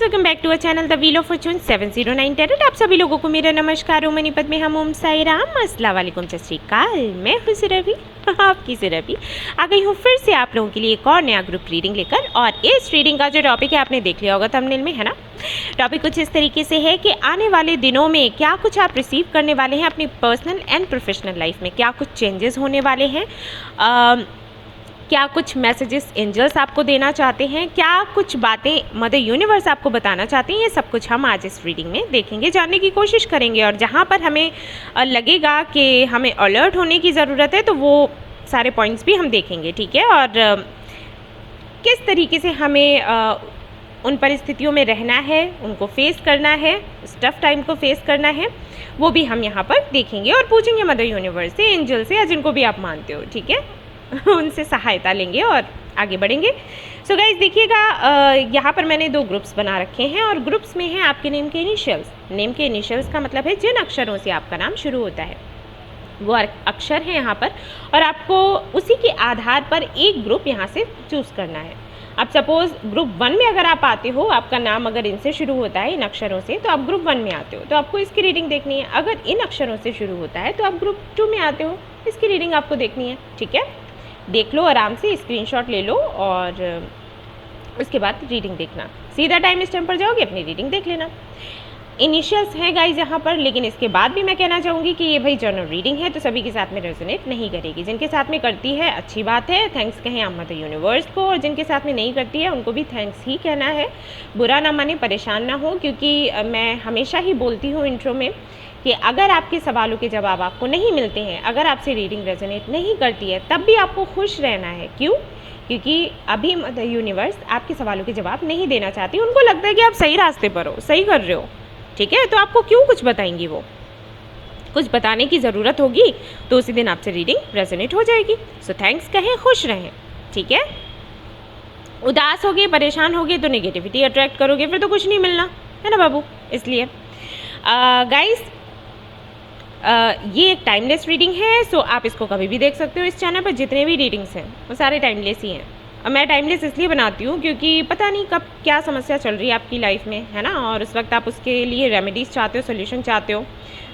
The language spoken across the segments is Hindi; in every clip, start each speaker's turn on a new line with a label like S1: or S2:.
S1: Welcome back to our channel the wheel of fortune 709 tarot. आप सभी लोगों को मेरा नमस्कार। मनीपत में हम ओम साई राम, अस्सलाम वालेकुम, सत श्री अकाल। मैं हूँ सुरभि, आपकी सुरभि आ गई हूँ फिर से आप लोगों के लिए एक और नया ग्रुप रीडिंग लेकर। और इस रीडिंग का जो टॉपिक है आपने देख लिया होगा थंबनेल में, है ना। टॉपिक कुछ इस तरीके से है कि आने वाले दिनों में क्या कुछ आप रिसीव करने वाले हैं अपनी पर्सनल एंड प्रोफेशनल लाइफ में, क्या कुछ चेंजेस होने वाले हैं, क्या कुछ मैसेजेस एंजल्स आपको देना चाहते हैं, क्या कुछ बातें मदर यूनिवर्स आपको बताना चाहते हैं। ये सब कुछ हम आज इस रीडिंग में देखेंगे, जानने की कोशिश करेंगे। और जहाँ पर हमें लगेगा कि हमें अलर्ट होने की ज़रूरत है तो वो सारे पॉइंट्स भी हम देखेंगे, ठीक है। और किस तरीके से हमें उन परिस्थितियों में रहना है, उनको फेस करना है, टफ टाइम को फेस करना है, वो भी हम यहाँ पर देखेंगे और पूछेंगे मदर यूनिवर्स से, एंजल से, या जिनको भी आप मानते हो, ठीक है। उनसे सहायता लेंगे और आगे बढ़ेंगे। सो गाइज देखिएगा, यहाँ पर मैंने 2 ग्रुप्स बना रखे हैं और ग्रुप्स में हैं आपके नेम के इनिशियल्स। नेम के इनिशियल्स का मतलब है जिन अक्षरों से आपका नाम शुरू होता है वो अक्षर है यहाँ पर, और आपको उसी के आधार पर एक ग्रुप यहाँ से चूज़ करना है। अब सपोज़ ग्रुप 1 में अगर आप आते हो, आपका नाम अगर इनसे शुरू होता है, इन अक्षरों से, तो आप ग्रुप 1 में आते हो, तो आपको इसकी रीडिंग देखनी है। अगर इन अक्षरों से शुरू होता है तो आप ग्रुप 2 में आते हो, इसकी रीडिंग आपको देखनी है, ठीक है। देख लो आराम से, स्क्रीनशॉट ले लो और उसके बाद रीडिंग देखना। सीधा टाइम स्टैम्प पर जाओगे, अपनी रीडिंग देख लेना। इनिशियल्स हैं गाइज यहाँ पर, लेकिन इसके बाद भी मैं कहना चाहूँगी कि ये भाई जनरल रीडिंग है तो सभी के साथ में रेजोनेट नहीं करेगी। जिनके साथ में करती है अच्छी बात है, थैंक्स कहें आप मदर यूनिवर्स को, और जिनके साथ में नहीं करती है उनको भी थैंक्स ही कहना है। बुरा ना माने, परेशान ना हो, क्योंकि मैं हमेशा ही बोलती हूँ इंट्रो में कि अगर आपके सवालों के जवाब आपको नहीं मिलते हैं, अगर आपसे रीडिंग रेजोनेट नहीं करती है, तब भी आपको खुश रहना है। क्यों? क्योंकि अभी मदर यूनिवर्स आपके सवालों के जवाब नहीं देना चाहती। उनको लगता है कि आप सही रास्ते पर हो, सही कर रहे हो, ठीक है। तो आपको क्यों कुछ बताएंगी, वो कुछ बताने की ज़रूरत होगी तो उसी दिन आपसे रीडिंग रेजोनेट हो जाएगी। सो थैंक्स कहें, खुश रहें, ठीक है। उदास होगे, परेशान होगे तो नेगेटिविटी अट्रैक्ट करोगे, फिर तो कुछ नहीं मिलना, है ना बाबू। इसलिए गाइस ये एक टाइमलेस रीडिंग है, सो आप इसको कभी भी देख सकते हो। इस चैनल पर जितने भी रीडिंग्स हैं वो सारे टाइमलेस ही हैं। और मैं टाइमलेस इसलिए बनाती हूँ क्योंकि पता नहीं कब क्या समस्या चल रही है आपकी लाइफ में, है ना, और उस वक्त आप उसके लिए रेमेडीज़ चाहते हो, सोल्यूशन चाहते हो।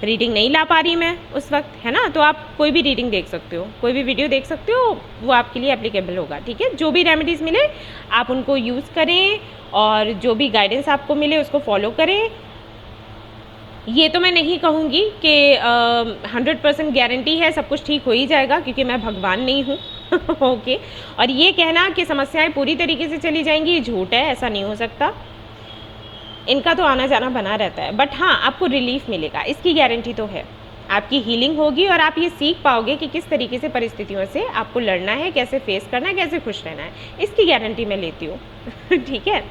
S1: रीडिंग नहीं ला पा रही मैं उस वक्त, है ना, तो आप कोई भी रीडिंग देख सकते हो, कोई भी वीडियो देख सकते हो, वो आपके लिए एप्लीकेबल होगा, ठीक है। जो भी रेमेडीज़ मिले आप उनको यूज़ करें और जो भी गाइडेंस आपको मिले उसको फॉलो करें। ये तो मैं नहीं कहूँगी कि 100% गारंटी है सब कुछ ठीक हो ही जाएगा, क्योंकि मैं भगवान नहीं हूँ। ओके। और ये कहना कि समस्याएं पूरी तरीके से चली जाएंगी, ये झूठ है, ऐसा नहीं हो सकता। इनका तो आना जाना बना रहता है, बट हाँ आपको रिलीफ मिलेगा, इसकी गारंटी तो है। आपकी हीलिंग होगी और आप ये सीख पाओगे कि किस तरीके से परिस्थितियों से आपको लड़ना है, कैसे फेस करना है, कैसे खुश रहना है, इसकी गारंटी मैं लेती हूँ। ठीक है।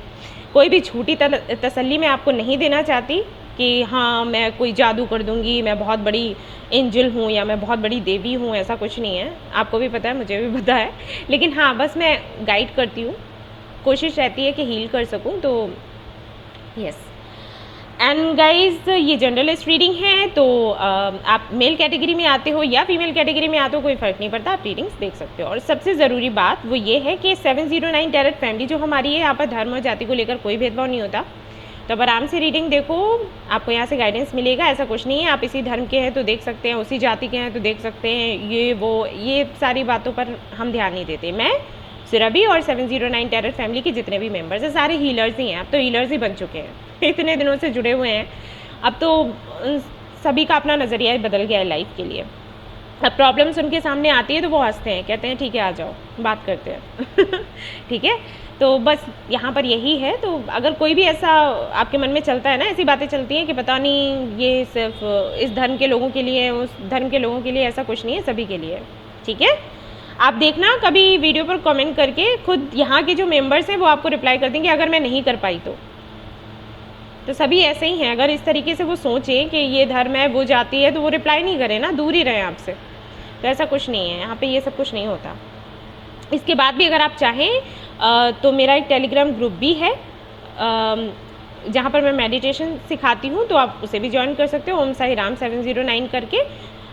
S1: कोई भी झूठी तसल्ली मैं आपको नहीं देना चाहती कि हाँ मैं कोई जादू कर दूंगी, मैं बहुत बड़ी एंजल हूँ या मैं बहुत बड़ी देवी हूँ, ऐसा कुछ नहीं है। आपको भी पता है, मुझे भी पता है, लेकिन हाँ बस मैं गाइड करती हूँ, कोशिश रहती है कि हील कर सकूँ। तो यस एंड गाइज ये जनरलिस्ट रीडिंग है, तो आप मेल कैटेगरी में आते हो या फीमेल कैटेगरी में आते हो, कोई फ़र्क नहीं पड़ता, आप रीडिंग्स देख सकते हो। और सबसे ज़रूरी बात वो ये है कि 709 टैरेट फैमिली जो हमारी है, यहाँ पर धर्म और जाति को लेकर कोई भेदभाव नहीं होता। तो अब आराम से रीडिंग देखो, आपको यहाँ से गाइडेंस मिलेगा। ऐसा कुछ नहीं है आप इसी धर्म के हैं तो देख सकते हैं, उसी जाति के हैं तो देख सकते हैं, ये सारी बातों पर हम ध्यान नहीं देते। मैं सुरभि और 709 टैरेट फैमिली के जितने भी मेंबर्स हैं सारे हीलर्स ही हैं। अब तो हीलर्स ही बन चुके हैं, इतने दिनों से जुड़े हुए हैं। अब तो सभी का अपना नज़रिया बदल गया है लाइफ के लिए। अब प्रॉब्लम्स उनके सामने आती है तो वो हंसते हैं, कहते हैं ठीक है आ जाओ बात करते हैं। ठीक है। तो बस यहाँ पर यही है। तो अगर कोई भी ऐसा आपके मन में चलता है ना, ऐसी बातें चलती हैं कि पता नहीं ये सिर्फ इस धर्म के लोगों के लिए, उस धर्म के लोगों के लिए, ऐसा कुछ नहीं है, सभी के लिए, ठीक है। आप देखना कभी वीडियो पर कमेंट करके, खुद यहाँ के जो मेंबर्स हैं वो आपको रिप्लाई कर देंगे अगर मैं नहीं कर पाई तो सभी ऐसे ही हैं। अगर इस तरीके से वो सोचें कि ये धर्म है, वो जाति है, तो वो रिप्लाई नहीं करें ना, दूर ही रहें आपसे। तो ऐसा कुछ नहीं है, यहाँ पे ये सब कुछ नहीं होता। इसके बाद भी अगर आप चाहें तो मेरा एक टेलीग्राम ग्रुप भी है जहाँ पर मैं मेडिटेशन सिखाती हूँ, तो आप उसे भी ज्वाइन कर सकते हो, ओम साई राम 709 करके।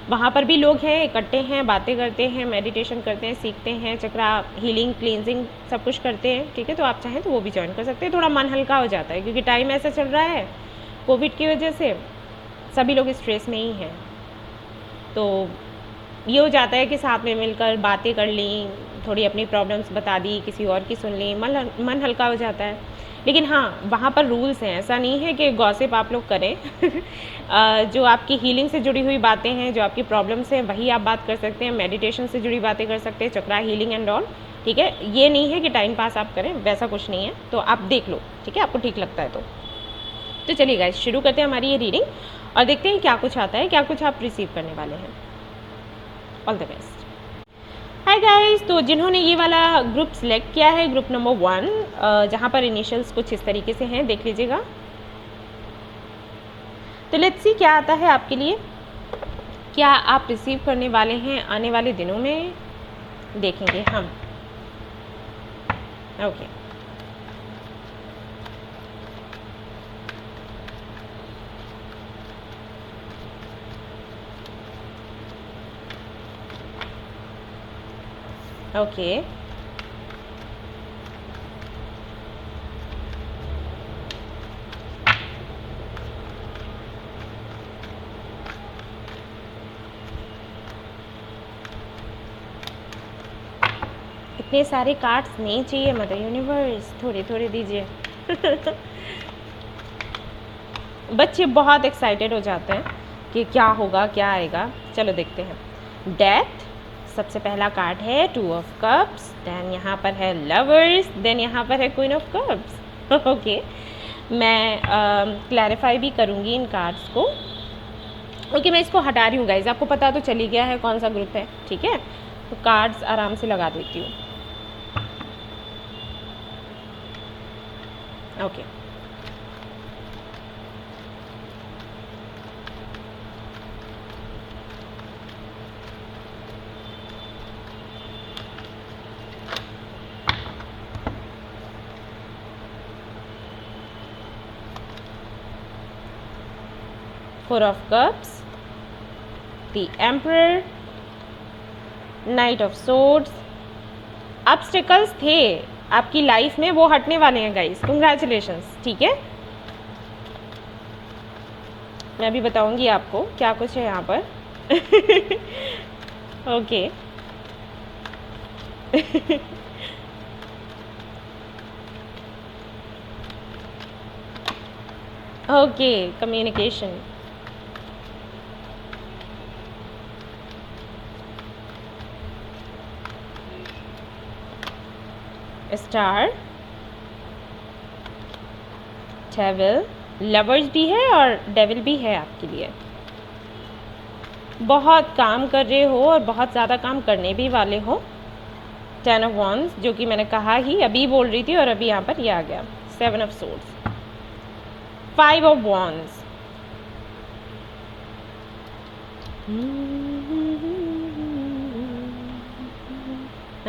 S1: वहाँ पर भी लोग हैं, इकट्ठे हैं, बातें करते हैं, मेडिटेशन करते हैं, सीखते हैं, चक्रा हीलिंग, क्लींजिंग सब कुछ करते हैं, ठीक है। तो आप चाहें तो वो भी ज्वाइन कर सकते हैं, थोड़ा मन हल्का हो जाता है क्योंकि टाइम ऐसा चल रहा है कोविड की वजह से, सभी लोग स्ट्रेस में ही हैं। तो ये हो जाता है कि साथ में मिलकर बातें कर ली, थोड़ी अपनी प्रॉब्लम्स बता दी, किसी और की सुन ली, मन हल्का हो जाता है। लेकिन हाँ, वहाँ पर रूल्स हैं, ऐसा नहीं है कि गॉसिप आप लोग करें जो आपकी हीलिंग से जुड़ी हुई बातें हैं, जो आपकी प्रॉब्लम्स हैं, वही आप बात कर सकते हैं। मेडिटेशन से जुड़ी बातें कर सकते हैं, चक्रा हीलिंग एंड ऑल, ठीक है। ये नहीं है कि टाइम पास आप करें, वैसा कुछ नहीं है। तो आप देख लो, ठीक है, आपको ठीक लगता है तो चलिए गाइस, शुरू करते हैं हमारी ये रीडिंग और देखते हैं क्या कुछ आता है, क्या कुछ आप रिसीव करने वाले हैं। All the best. Hi guys, तो जिन्होंने ये वाला ग्रुप सेलेक्ट किया है, ग्रुप नंबर 1, जहाँ पर इनिशियल्स कुछ इस तरीके से हैं, देख लीजिएगा। तो लेट्स सी क्या आता है आपके लिए, क्या आप रिसीव करने वाले हैं आने वाले दिनों में, देखेंगे हम। ओके ओके इतने सारे कार्ड्स नहीं चाहिए मदर यूनिवर्स, थोड़े थोड़े दीजिए बच्चे बहुत एक्साइटेड हो जाते हैं कि क्या होगा, क्या आएगा। चलो देखते हैं। डेथ सबसे पहला कार्ड है, 2 ऑफ कप्स, देन यहाँ पर है लवर्स, देन यहाँ पर है क्वीन ऑफ कप्स। ओके, मैं क्लैरिफाई भी करूँगी इन कार्ड्स को। ओके, मैं इसको हटा रही हूँ गाइज, आपको पता तो चली गया है कौन सा ग्रुप है, ठीक है। तो कार्ड्स आराम से लगा देती हूँ। Okay Four of Cups, the Emperor, Knight of Swords। Obstacles थे आपकी लाइफ में, वो हटने वाले हैं गाइस, कंग्रेचुलेशंस, ठीक है। मैं अभी बताऊंगी आपको क्या कुछ है यहाँ पर okay okay, communication, star, devil, lovers भी है और डेविल भी है आपके लिए। बहुत काम कर रहे हो और बहुत ज़्यादा काम करने भी वाले हो। 10 ऑफ वॉन्ड्स, जो कि मैंने कहा ही, अभी बोल रही थी और अभी यहाँ पर ये आ गया। 7 of swords, 5 of wands,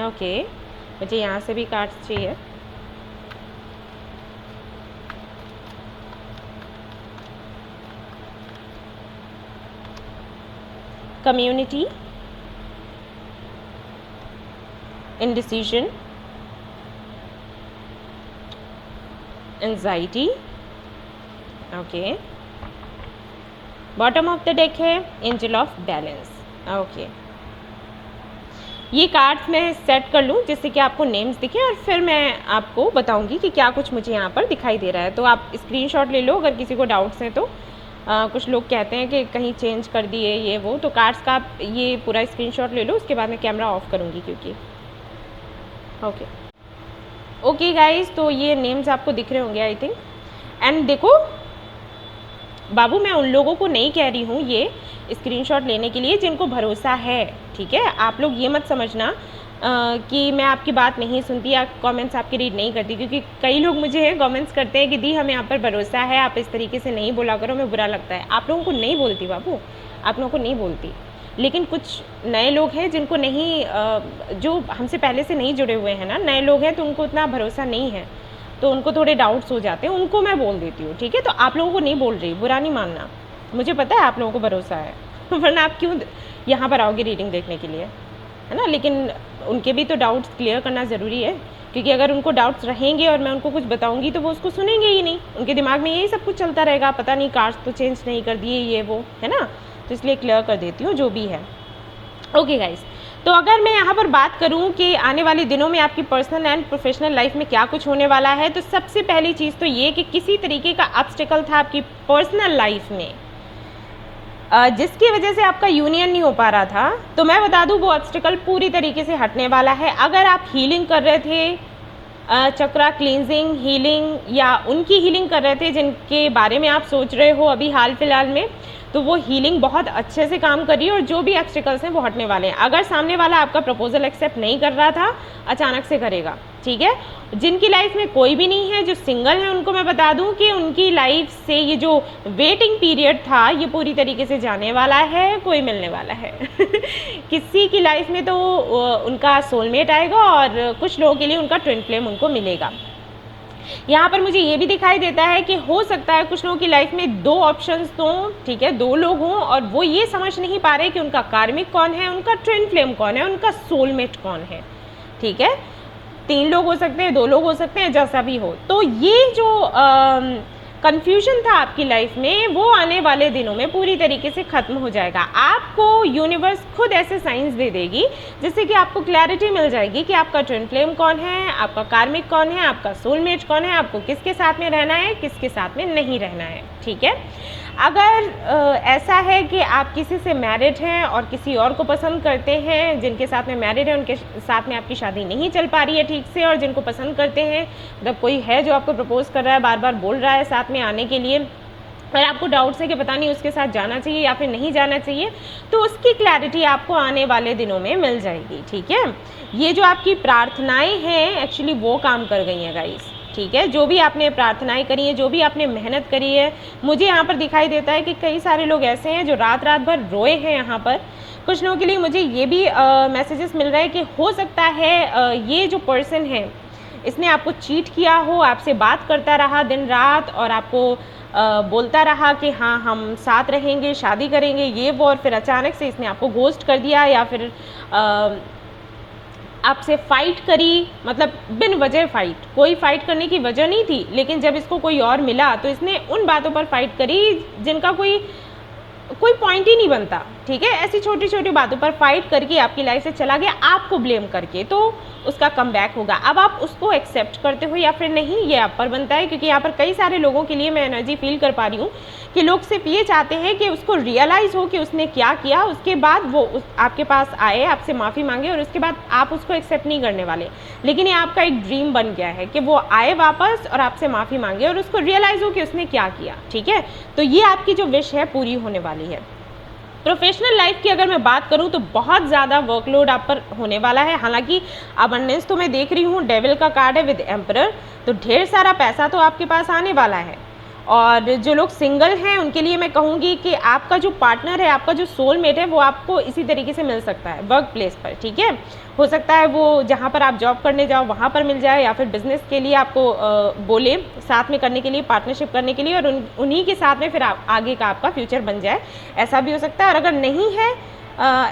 S1: okay. मुझे यहाँ से भी कार्ड्स चाहिए। Community, indecision, anxiety, okay. Bottom of the deck है एंजल ऑफ बैलेंस, ओके। ये कार्ड्स मैं सेट कर लूँ जिससे कि आपको नेम्स दिखे और फिर मैं आपको बताऊंगी कि क्या कुछ मुझे यहाँ पर दिखाई दे रहा है। तो आप स्क्रीनशॉट ले लो अगर किसी को डाउट्स हैं तो। कुछ लोग कहते हैं कि कहीं चेंज कर दिए ये वो, तो कार्ड्स का आप ये पूरा स्क्रीनशॉट ले लो, उसके बाद मैं कैमरा ऑफ करूँगी क्योंकि ओके गाइस, तो ये नेम्स आपको दिख रहे होंगे आई थिंक। एंड देखो बाबू, मैं उन लोगों को नहीं कह रही हूँ ये स्क्रीनशॉट लेने के लिए जिनको भरोसा है, ठीक है। आप लोग ये मत समझना कि मैं आपकी बात नहीं सुनती या कमेंट्स आपके रीड नहीं करती, क्योंकि कई लोग मुझे कमेंट्स करते हैं कि दी हमें आप पर भरोसा है, आप इस तरीके से नहीं बोला करो, हमें बुरा लगता है। आप लोगों को नहीं बोलती बाबू, आप लोगों को नहीं बोलती, लेकिन कुछ नए लोग हैं जिनको नहीं, जो हमसे पहले से नहीं जुड़े हुए हैं ना, नए लोग हैं तो उनको उतना भरोसा नहीं है, तो उनको थोड़े डाउट्स हो जाते हैं, उनको मैं बोल देती हूँ, ठीक है। तो आप लोगों को नहीं बोल रही, बुरा नहीं मानना, मुझे पता है आप लोगों को भरोसा है वरना आप क्यों यहाँ पर आओगे रीडिंग देखने के लिए, है ना। लेकिन उनके भी तो डाउट्स क्लियर करना ज़रूरी है, क्योंकि अगर उनको डाउट्स रहेंगे और मैं उनको कुछ बताऊंगी तो वो उसको सुनेंगे ही नहीं, उनके दिमाग में यही सब कुछ चलता रहेगा, पता नहीं कार्ड्स तो चेंज नहीं कर दिए ये वो, है ना। तो इसलिए क्लियर कर देती हूँ जो भी है। ओके गाइस, तो अगर मैं यहाँ पर बात करूँ कि आने वाले दिनों में आपकी पर्सनल एंड प्रोफेशनल लाइफ में क्या कुछ होने वाला है, तो सबसे पहली चीज़ तो ये कि किसी तरीके का ऑब्स्टिकल था आपकी पर्सनल लाइफ में जिसकी वजह से आपका यूनियन नहीं हो पा रहा था, तो मैं बता दूँ वो ऑब्स्टिकल पूरी तरीके से हटने वाला है। अगर आप हीलिंग कर रहे थे, चक्रा क्लींजिंग हीलिंग, या उनकी हीलिंग कर रहे थे जिनके बारे में आप सोच रहे हो अभी हाल फिलहाल में, तो वो हीलिंग बहुत अच्छे से काम कर रही है और जो भी ऑब्स्टिकल्स हैं वो हटने वाले हैं। अगर सामने वाला आपका प्रपोजल एक्सेप्ट नहीं कर रहा था, अचानक से करेगा, ठीक है। जिनकी लाइफ में कोई भी नहीं है, जो सिंगल है, उनको मैं बता दूं कि उनकी लाइफ से ये जो वेटिंग पीरियड था ये पूरी तरीके से जाने वाला है, कोई मिलने वाला है। किसी की लाइफ में तो उनका सोलमेट आएगा और कुछ लोगों के लिए उनका ट्विन फ्लेम उनको मिलेगा। यहाँ पर मुझे ये भी दिखाई देता है कि हो सकता है कुछ लोगों की लाइफ में दो ऑप्शंस तो, ठीक है, दो लोग हों और वो ये समझ नहीं पा रहे कि उनका कार्मिक कौन है, उनका ट्विन फ्लेम कौन है, उनका सोलमेट कौन है, ठीक है। 3 लोग हो सकते हैं, 2 लोग हो सकते हैं, जैसा भी हो। तो ये जो कन्फ्यूजन था आपकी लाइफ में वो आने वाले दिनों में पूरी तरीके से ख़त्म हो जाएगा। आपको यूनिवर्स खुद ऐसे साइंस दे देगी जिससे कि आपको क्लैरिटी मिल जाएगी कि आपका ट्विन फ्लेम कौन है, आपका कार्मिक कौन है, आपका सोलमेट कौन है, आपको किसके साथ में रहना है, किसके साथ में नहीं रहना है, ठीक है। अगर ऐसा है कि आप किसी से मैरिड हैं और किसी और को पसंद करते हैं, जिनके साथ में मैरिड है उनके साथ में आपकी शादी नहीं चल पा रही है ठीक से, और जिनको पसंद करते हैं, मतलब कोई है जो आपको प्रपोज कर रहा है, बार बार बोल रहा है साथ में आने के लिए, और आपको डाउट्स है कि पता नहीं उसके साथ जाना चाहिए या फिर नहीं जाना चाहिए, तो उसकी क्लैरिटी आपको आने वाले दिनों में मिल जाएगी, ठीक है। ये जो आपकी प्रार्थनाएँ हैं एक्चुअली वो काम कर गई हैं गाइस, ठीक है। जो भी आपने प्रार्थनाएं करी है, जो भी आपने मेहनत करी है, मुझे यहाँ पर दिखाई देता है कि कई सारे लोग ऐसे हैं जो रात रात भर रोए हैं यहाँ पर। कुछ लोगों के लिए मुझे ये भी मैसेजेस मिल रहा है कि हो सकता है ये जो पर्सन है इसने आपको चीट किया हो, आपसे बात करता रहा दिन रात और आपको बोलता रहा कि हाँ हम साथ रहेंगे, शादी करेंगे, ये वो, और फिर अचानक से इसने आपको घोस्ट कर दिया या फिर आपसे फ़ाइट करी, मतलब बिन वजह फ़ाइट, कोई फ़ाइट करने की वजह नहीं थी, लेकिन जब इसको कोई और मिला तो इसने उन बातों पर फ़ाइट करी जिनका कोई पॉइंट ही नहीं बनता, ठीक है। ऐसी छोटी छोटी बातों पर फाइट करके आपकी लाइफ से चला गया आपको ब्लेम करके, तो उसका कमबैक होगा। अब आप उसको एक्सेप्ट करते हो या फिर नहीं, ये आप पर बनता है, क्योंकि यहाँ पर कई सारे लोगों के लिए मैं एनर्जी फील कर पा रही हूँ कि लोग सिर्फ ये चाहते हैं कि उसको रियलाइज़ हो कि उसने क्या किया, उसके बाद वो आपके पास आए, आपसे माफ़ी मांगे, और उसके बाद आप उसको एक्सेप्ट नहीं करने वाले। लेकिन ये आपका एक ड्रीम बन गया है कि वो आए वापस और आपसे माफ़ी मांगे और उसको रियलाइज़ हो कि उसने क्या किया, ठीक है। तो ये आपकी जो विश है पूरी होने वाली है। प्रोफेशनल लाइफ की अगर मैं बात करूं तो बहुत ज़्यादा वर्कलोड आप पर होने वाला है। हालांकि अबंडेंस तो मैं देख रही हूं, डेविल का कार्ड है विद एम्परर, तो ढेर सारा पैसा तो आपके पास आने वाला है। और जो लोग सिंगल हैं उनके लिए मैं कहूँगी कि आपका जो पार्टनर है, आपका जो सोलमेट है, वो आपको इसी तरीके से मिल सकता है वर्क प्लेस पर, ठीक है। हो सकता है वो जहाँ पर आप जॉब करने जाओ वहाँ पर मिल जाए, या फिर बिज़नेस के लिए आपको बोले साथ में करने के लिए, पार्टनरशिप करने के लिए, और उन्हीं के साथ में फिर आगे का आपका फ्यूचर बन जाए, ऐसा भी हो सकता है। और अगर नहीं है,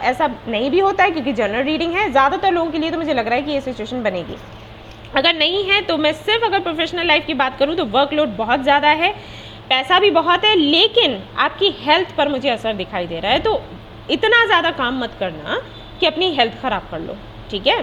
S1: ऐसा नहीं भी होता है क्योंकि जनरल रीडिंग है, ज़्यादातर लोगों के लिए तो मुझे लग रहा है कि ये सिचुएशन बनेगी। अगर नहीं है तो मैं सिर्फ अगर प्रोफेशनल लाइफ की बात करूं तो वर्कलोड बहुत ज़्यादा है, पैसा भी बहुत है, लेकिन आपकी हेल्थ पर मुझे असर दिखाई दे रहा है। तो इतना ज़्यादा काम मत करना कि अपनी हेल्थ ख़राब कर लो, ठीक है,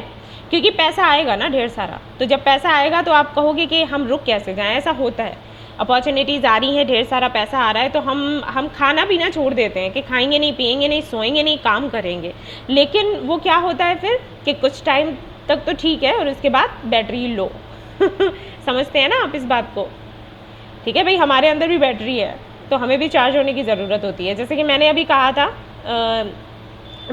S1: क्योंकि पैसा आएगा ना ढेर सारा, तो जब पैसा आएगा तो आप कहोगे कि हम रुक कैसे जाएं। ऐसा होता है, अपॉर्चुनिटीज़ आ रही हैं, ढेर सारा पैसा आ रहा है, तो हम खाना पीना छोड़ देते हैं कि खाएंगे नहीं, पिएंगे नहीं, सोएंगे नहीं, काम करेंगे। लेकिन वो क्या होता है फिर कि कुछ टाइम तक तो ठीक है और उसके बाद बैटरी लो। समझते हैं ना आप इस बात को, ठीक है भाई, हमारे अंदर भी बैटरी है तो हमें भी चार्ज होने की ज़रूरत होती है। जैसे कि मैंने अभी कहा था,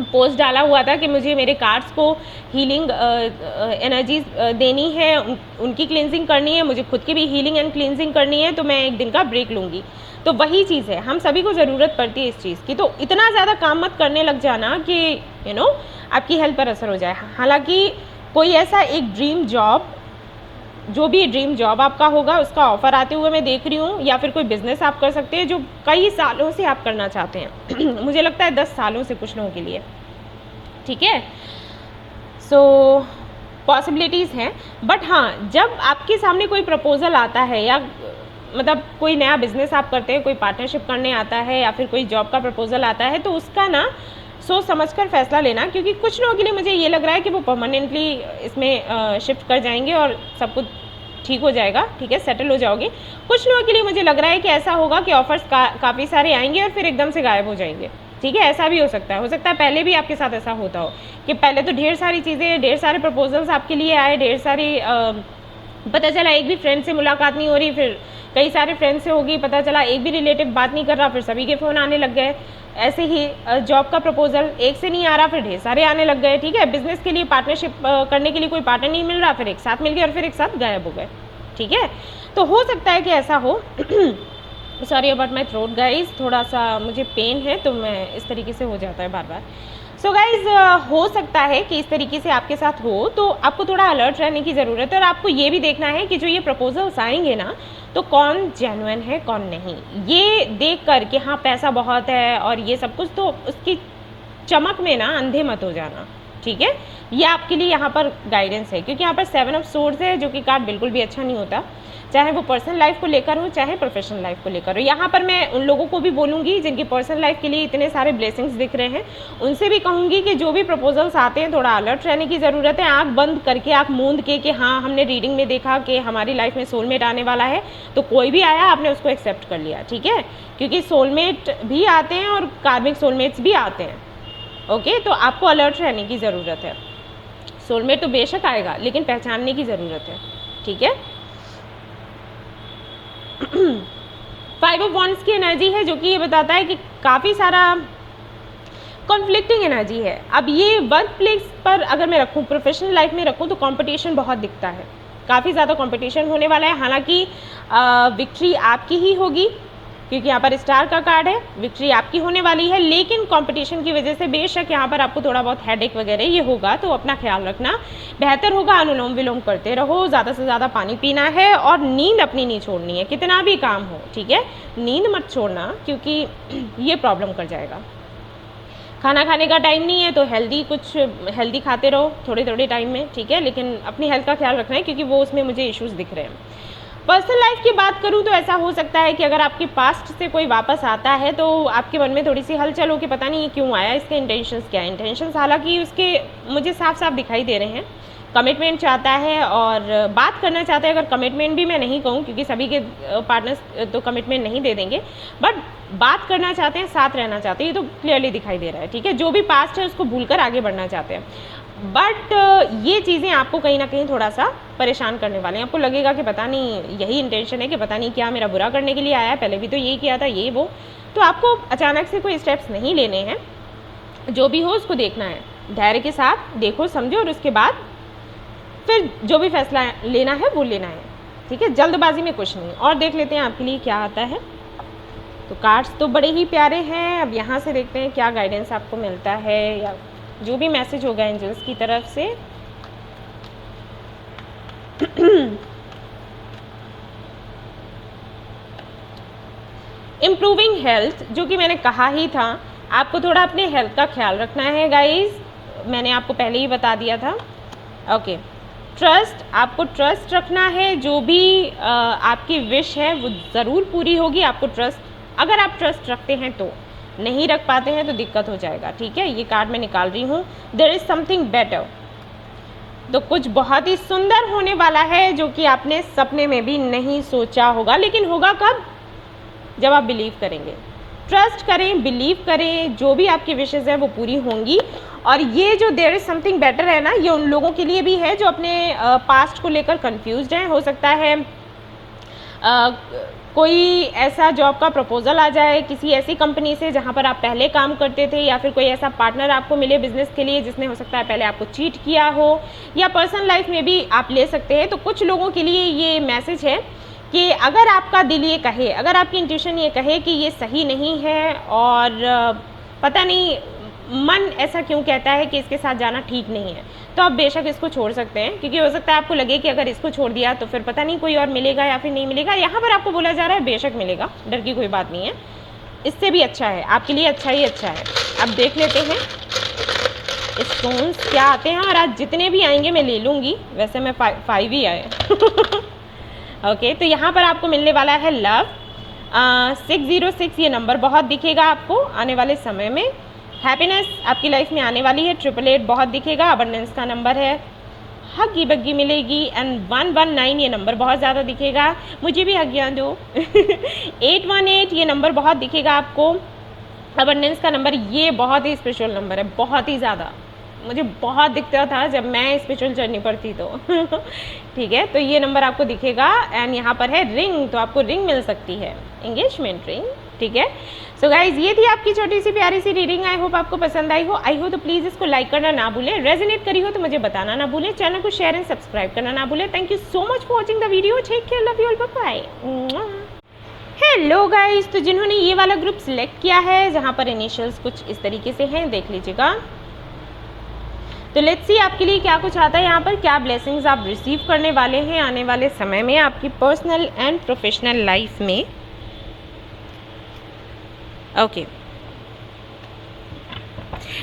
S1: पोस्ट डाला हुआ था कि मुझे मेरे कार्ड्स को हीलिंग एनर्जीज देनी है, उनकी क्लींजिंग करनी है, मुझे खुद की भी हीलिंग एंड क्लींजिंग करनी है, तो मैं एक दिन का ब्रेक लूँगी। तो वही चीज़ है, हम सभी को ज़रूरत पड़ती है इस चीज़ की। तो इतना ज़्यादा काम मत करने लग जाना कि आपकी हेल्थ पर असर हो जाए। हालांकि कोई ऐसा एक ड्रीम जॉब जो भी ड्रीम जॉब आपका होगा उसका ऑफ़र आते हुए मैं देख रही हूँ, या फिर कोई बिज़नेस आप कर सकते हैं जो कई सालों से आप करना चाहते हैं मुझे लगता है 10 सालों से कुछ लोगों के लिए, ठीक है। सो पॉसिबिलिटीज़ हैं, बट हाँ, जब आपके सामने कोई प्रपोज़ल आता है या मतलब कोई नया बिज़नेस आप करते हैं, कोई पार्टनरशिप करने आता है या फिर कोई जॉब का प्रपोज़ल आता है, तो उसका ना सोच समझकर फैसला लेना, क्योंकि कुछ लोगों के लिए मुझे ये लग रहा है कि वो परमानेंटली इसमें शिफ्ट कर जाएंगे और सब कुछ ठीक हो जाएगा, ठीक है, सेटल हो जाओगे। कुछ लोगों के लिए मुझे लग रहा है कि ऐसा होगा कि ऑफर्स काफ़ी सारे आएंगे और फिर एकदम से गायब हो जाएंगे, ठीक है। ऐसा भी हो सकता है पहले भी आपके साथ ऐसा होता हो कि पहले तो ढेर सारी चीज़ें, ढेर सारे प्रपोजल्स आपके लिए आए, ढेर सारी पता चला एक भी फ्रेंड से मुलाकात नहीं हो रही, फिर कई सारे फ्रेंड से होगी, पता चला एक भी रिलेटिव बात नहीं कर रहा, फिर सभी के फ़ोन आने लग गए। ऐसे ही जॉब का प्रपोजल एक से नहीं आ रहा, फिर ढेर सारे आने लग गए, ठीक है। बिजनेस के लिए पार्टनरशिप करने के लिए कोई पार्टनर नहीं मिल रहा, फिर एक साथ मिल गए और फिर एक साथ गायब हो गए, ठीक है। तो हो सकता है कि ऐसा हो sorry about my throat guys, थोड़ा सा मुझे पेन है तो मैं इस तरीके से हो जाता है बार बार। सो गाइज हो सकता है कि इस तरीके से आपके साथ हो, तो आपको थोड़ा अलर्ट रहने की ज़रूरत है और आपको ये भी देखना है कि जो ये प्रपोजल्स आएंगे ना, तो कौन जेन्युइन है कौन नहीं, ये देख कर कि हाँ पैसा बहुत है और ये सब कुछ, तो उसकी चमक में ना अंधे मत हो जाना, ठीक है। ये आपके लिए यहाँ पर गाइडेंस है, क्योंकि यहाँ पर 7 ऑफ सोर्ड्स है, जो कि कार्ड बिल्कुल भी अच्छा नहीं होता, चाहे वो पर्सनल लाइफ को लेकर हो चाहे प्रोफेशनल लाइफ को लेकर हो। यहाँ पर मैं उन लोगों को भी बोलूँगी जिनकी पर्सनल लाइफ के लिए इतने सारे ब्लेसिंग्स दिख रहे हैं, उनसे भी कहूँगी कि जो भी प्रपोजल्स आते हैं थोड़ा अलर्ट रहने की ज़रूरत है। आँख बंद करके, आँख मूंद के कि हाँ हमने रीडिंग में देखा कि हमारी लाइफ में सोलमेट आने वाला है, तो कोई भी आया आपने उसको एक्सेप्ट कर लिया, ठीक है, क्योंकि सोलमेट भी आते हैं और कार्मिक सोलमेट्स भी आते हैं, ओके। तो आपको अलर्ट रहने की ज़रूरत है। सोलमेट तो बेशक आएगा, लेकिन पहचानने की ज़रूरत है, ठीक है। 5 ऑफ वॉन्ड्स की एनर्जी है, जो कि ये बताता है कि काफ़ी सारा कॉन्फ्लिक्टिंग एनर्जी है। अब ये वर्क प्लेस पर अगर मैं रखूँ, प्रोफेशनल लाइफ में रखूँ, तो कंपटीशन बहुत दिखता है, काफ़ी ज़्यादा कंपटीशन होने वाला है। हालांकि विक्ट्री आपकी ही होगी, क्योंकि यहाँ पर स्टार का कार्ड है, विक्ट्री आपकी होने वाली है, लेकिन कंपटीशन की वजह से बेशक यहाँ पर आपको थोड़ा बहुत हेडेक वगैरह ये होगा, तो अपना ख्याल रखना। बेहतर होगा अनुलोम विलोम करते रहो, ज़्यादा से ज़्यादा पानी पीना है और नींद अपनी नहीं छोड़नी है, कितना भी काम हो, ठीक है, नींद मत छोड़ना, क्योंकि ये प्रॉब्लम कर जाएगा। खाना खाने का टाइम नहीं है तो कुछ हेल्दी खाते रहो थोड़े थोड़े टाइम में, ठीक है, लेकिन अपनी हेल्थ का ख्याल रखना है, क्योंकि वो उसमें मुझे इश्यूज़ दिख रहे हैं। पर्सनल लाइफ की बात करूँ तो ऐसा हो सकता है कि अगर आपके पास्ट से कोई वापस आता है तो आपके मन में थोड़ी सी हलचल हो कि पता नहीं ये क्यों आया, इसके इंटेंशंस क्या है। इंटेंशंस हालांकि उसके मुझे साफ साफ दिखाई दे रहे हैं, कमिटमेंट चाहता है और बात करना चाहता है। अगर कमिटमेंट भी मैं नहीं कहूँ, क्योंकि सभी के पार्टनर्स तो कमिटमेंट नहीं दे देंगे, बट बात करना चाहते हैं, साथ रहना चाहते हैं, ये तो क्लियरली दिखाई दे रहा है, ठीक है। जो भी पास्ट है उसको भूलकर आगे बढ़ना चाहते हैं, बट ये चीज़ें आपको कहीं ना कहीं थोड़ा सा परेशान करने वाले हैं। आपको लगेगा कि पता नहीं यही इंटेंशन है, कि पता नहीं क्या मेरा बुरा करने के लिए आया है, पहले भी तो यही किया था, ये वो। तो आपको अचानक से कोई स्टेप्स नहीं लेने हैं, जो भी हो उसको देखना है, धैर्य के साथ देखो समझो, और उसके बाद फिर जो भी फैसला लेना है वो लेना है, ठीक है, जल्दबाजी में कुछ नहीं। और देख लेते हैं आपके लिए क्या आता है। तो कार्ड्स तो बड़े ही प्यारे हैं, अब यहाँ से देखते हैं क्या गाइडेंस आपको मिलता है, या जो भी मैसेज होगा एंजल्स की तरफ से। इम्प्रूविंग हेल्थ, जो कि मैंने कहा ही था, आपको थोड़ा अपने हेल्थ का ख्याल रखना है गाइज, मैंने आपको पहले ही बता दिया था, ओके। ट्रस्ट, आपको ट्रस्ट रखना है, जो भी आपकी विश है वो ज़रूर पूरी होगी। आपको ट्रस्ट, अगर आप ट्रस्ट रखते हैं तो, नहीं रख पाते हैं तो दिक्कत हो जाएगा, ठीक है। ये कार्ड मैं निकाल रही हूँ, देयर इज़ समथिंग बेटर, तो कुछ बहुत ही सुंदर होने वाला है, जो कि आपने सपने में भी नहीं सोचा होगा, लेकिन होगा कब, जब आप बिलीव करेंगे। ट्रस्ट करें, बिलीव करें, जो भी आपकी विशेज़ है वो पूरी होंगी। और ये जो देयर इज़ समथिंग बेटर है ना, ये उन लोगों के लिए भी है जो अपने पास्ट को लेकर कंफ्यूज्ड हैं। हो सकता है कोई ऐसा जॉब का प्रपोजल आ जाए किसी ऐसी कंपनी से जहाँ पर आप पहले काम करते थे, या फिर कोई ऐसा पार्टनर आपको मिले बिजनेस के लिए जिसने हो सकता है पहले आपको चीट किया हो, या पर्सनल लाइफ में भी आप ले सकते हैं। तो कुछ लोगों के लिए ये मैसेज है कि अगर आपका दिल ये कहे, अगर आपकी इंट्यूशन ये कहे कि ये सही नहीं है और पता नहीं मन ऐसा क्यों कहता है कि इसके साथ जाना ठीक नहीं है, तो आप बेशक इसको छोड़ सकते हैं, क्योंकि हो सकता है आपको लगे कि अगर इसको छोड़ दिया तो फिर पता नहीं कोई और मिलेगा या फिर नहीं मिलेगा। यहाँ पर आपको बोला जा रहा है बेशक मिलेगा, डर की कोई बात नहीं है, इससे भी अच्छा है, आपके लिए अच्छा ही अच्छा है। अब देख लेते हैं स्टोन्स क्या आते हैं, और आज जितने भी आएंगे मैं ले लूँगी, वैसे मैं 5 ही आए ओके, तो यहाँ पर आपको मिलने वाला है लव 606, ये नंबर बहुत दिखेगा आपको आने वाले समय में। हैप्पीनेस आपकी लाइफ में आने वाली है, 888 बहुत दिखेगा, अबंडेंस का नंबर है, हग्गी बग्गी मिलेगी, एंड 119 ये नंबर बहुत ज़्यादा दिखेगा, मुझे भी हग्गियाँ दो 818 ये नंबर बहुत दिखेगा आपको, अबंडेंस का नंबर, ये बहुत ही स्पेशल नंबर है, बहुत ही ज़्यादा, मुझे बहुत दिखता था जब मैं स्पिरिचुअल जर्नी पर थी तो ठीक है, तो ये नंबर आपको दिखेगा। एंड यहाँ पर है रिंग, तो आपको रिंग मिल सकती है, एंगेजमेंट रिंग, ठीक है। सो गाइज, ये थी आपकी छोटी सी प्यारी सी रीडिंग, आई होप आपको पसंद आई हो तो प्लीज़ इसको लाइक करना ना भूलें, रेजोनेट करी हो तो मुझे बताना ना भूलें, चैनल को शेयर एंड सब्सक्राइब करना ना भूलें। Thank you so much for watching the video, take care, love you all, bye bye. Hello guys, तो जिन्होंने ये वाला ग्रुप सिलेक्ट किया है जहाँ पर इनिशियल्स कुछ इस तरीके से हैं, देख लीजिएगा। तो लेट्स सी आपके लिए क्या कुछ आता है यहाँ पर, क्या ब्लेसिंग्स आप रिसीव करने वाले हैं आने वाले समय में आपकी पर्सनल एंड प्रोफेशनल लाइफ में। ओके